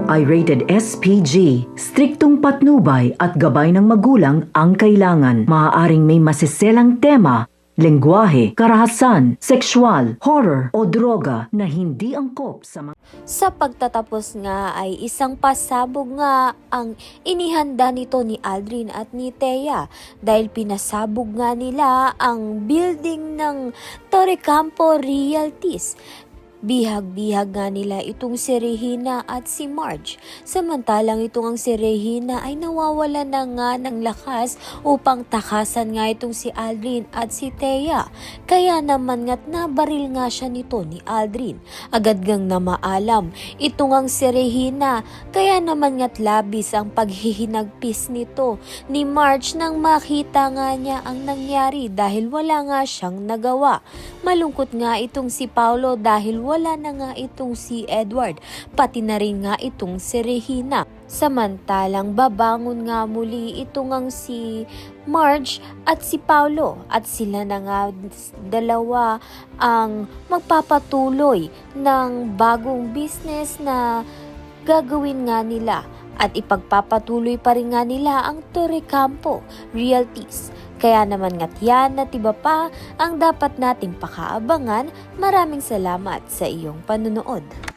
ito ay rated SPG. Striktong patnubay at gabay ng magulang ang kailangan. Maaaring may masiselang tema, lengguwahe, karahasan, sexual, horror o droga na hindi angkop sa mga... Sa pagtatapos nga ay isang pasabog nga ang inihanda nito ni Aldrin at ni Thea dahil pinasabog nga nila ang building ng Torrecampo Realties. Bihag-bihag nga nila itong si Regina at si Marge. Samantalang itong ang si Regina ay nawawala na nga ng lakas upang takasan nga itong si Aldrin at si Thea. Kaya naman nga't nabaril nga siya nito ni Aldrin. Agad gang na maalam itong ang si Regina. Kaya naman nga't labis ang paghihinagpis nito ni Marge nang makita nga niya ang nangyari dahil wala nga siyang nagawa. Malungkot nga itong si Paulo dahil wala na nga itong si Edward, pati na rin nga itong si Regina. Samantalang babangon nga muli itong ang si Marge at si Paulo at sila na nga dalawa ang magpapatuloy ng bagong business na gagawin nga nila at ipagpapatuloy pa rin nga nila ang Torrecampo Realties. Kaya naman nga't yan at iba pa ang dapat nating pakaabangan. Maraming salamat sa iyong panunood.